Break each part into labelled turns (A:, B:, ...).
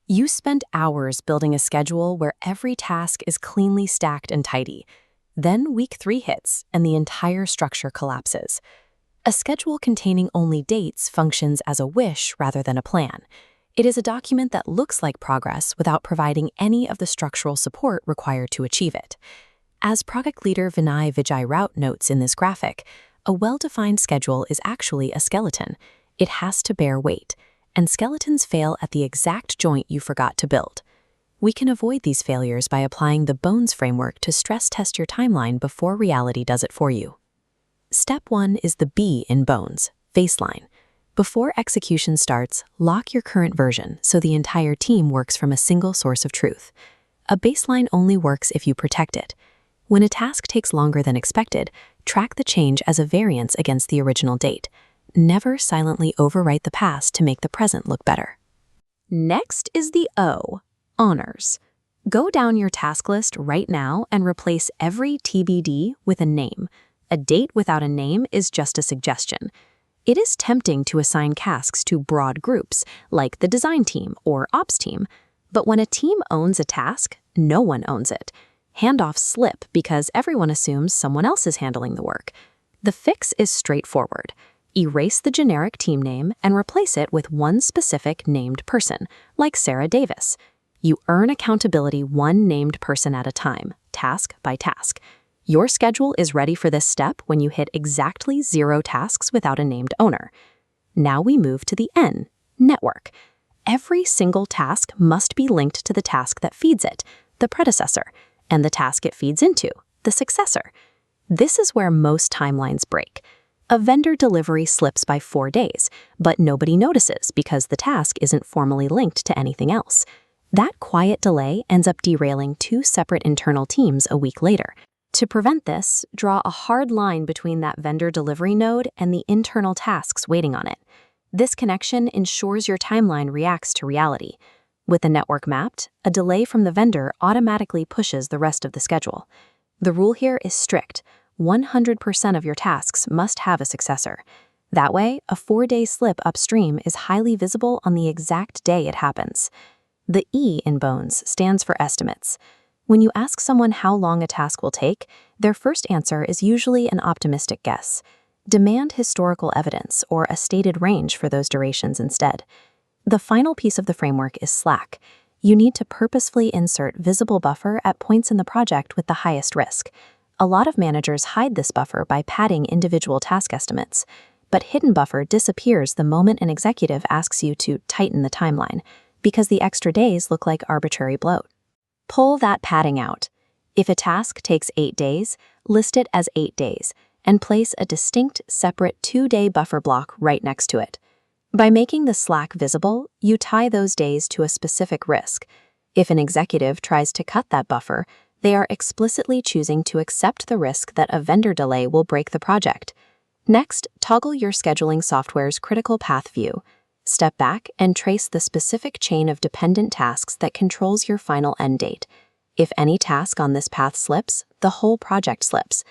A: You spent hours building a schedule where every task is cleanly stacked and tidy. Then week 3 hits, and the entire structure collapses. A schedule containing only dates functions as a wish rather than a plan. It is a document that looks like progress without providing any of the structural support required to achieve it. As project leader Vinay Vijay Raut notes in this graphic, a well-defined schedule is actually a skeleton. It has to bear weight, and skeletons fail at the exact joint you forgot to build. We can avoid these failures by applying the Bones framework to stress test your timeline before reality does it for you. Step 1 is the B in Bones, baseline. Before execution starts, lock your current version so the entire team works from a single source of truth. A baseline only works if you protect it. When a task takes longer than expected, track the change as a variance against the original date. Never silently overwrite the past to make the present look better. Next is the O, honors. Go down your task list right now and replace every TBD with a name. A date without a name is just a suggestion. It is tempting to assign tasks to broad groups, like the design team or ops team, but when a team owns a task, no one owns it. Handoffs slip because everyone assumes someone else is handling the work. The fix is straightforward. Erase the generic team name and replace it with one specific named person, like Sarah Davis. You earn accountability one named person at a time, task by task. Your schedule is ready for this step when you hit exactly 0 tasks without a named owner. Now we move to the N, network. Every single task must be linked to the task that feeds it, the predecessor, and the task it feeds into, the successor. This is where most timelines break. A vendor delivery slips by 4 days, but nobody notices because the task isn't formally linked to anything else. That quiet delay ends up derailing 2 separate internal teams a week later. To prevent this, draw a hard line between that vendor delivery node and the internal tasks waiting on it. This connection ensures your timeline reacts to reality. With the network mapped, a delay from the vendor automatically pushes the rest of the schedule. The rule here is strict. 100% of your tasks must have a successor. That way, a 4-day slip upstream is highly visible on the exact day it happens. The E in Bones stands for estimates. When you ask someone how long a task will take, their first answer is usually an optimistic guess. Demand historical evidence or a stated range for those durations instead. The final piece of the framework is slack. You need to purposefully insert visible buffer at points in the project with the highest risk. A lot of managers hide this buffer by padding individual task estimates, but hidden buffer disappears the moment an executive asks you to tighten the timeline, because the extra days look like arbitrary bloat. Pull that padding out. If a task takes 8 days, list it as 8 days, and place a distinct, separate 2-day buffer block right next to it. By making the slack visible, you tie those days to a specific risk. If an executive tries to cut that buffer, they are explicitly choosing to accept the risk that a vendor delay will break the project. Next, toggle your scheduling software's critical path view. Step back and trace the specific chain of dependent tasks that controls your final end date. If any task on this path slips, the whole project slips.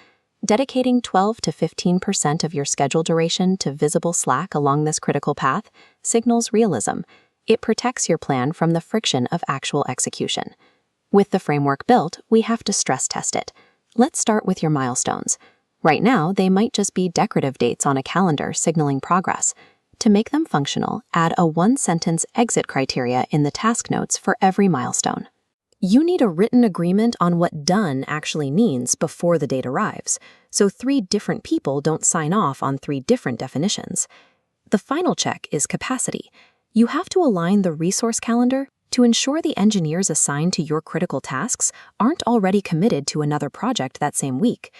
A: Dedicating 12 to 15% of your schedule duration to visible slack along this critical path signals realism. It protects your plan from the friction of actual execution. With the framework built, we have to stress test it. Let's start with your milestones. Right now, they might just be decorative dates on a calendar signaling progress. To make them functional, add a 1-sentence exit criteria in the task notes for every milestone. You need a written agreement on what done actually means before the date arrives, so 3 different people don't sign off on 3 different definitions. The final check is capacity. You have to align the resource calendar to ensure the engineers assigned to your critical tasks aren't already committed to another project that same week.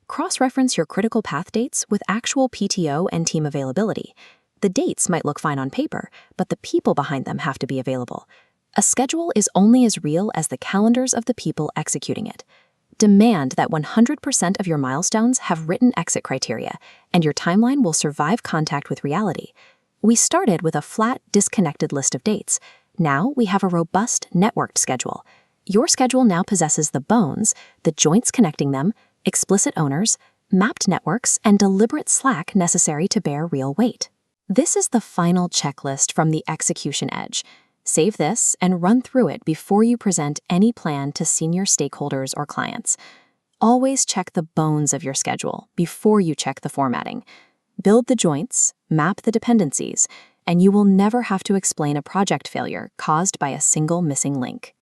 A: Cross-reference your critical path dates with actual PTO and team availability. The dates might look fine on paper, but the people behind them have to be available. A schedule is only as real as the calendars of the people executing it. Demand that 100% of your milestones have written exit criteria, and your timeline will survive contact with reality. We started with a flat, disconnected list of dates. Now we have a robust, networked schedule. Your schedule now possesses the bones, the joints connecting them, explicit owners, mapped networks, and deliberate slack necessary to bear real weight. This is the final checklist from the execution edge. Save this and run through it before you present any plan to senior stakeholders or clients. Always check the bones of your schedule before you check the formatting. Build the joints, map the dependencies, and you will never have to explain a project failure caused by a single missing link.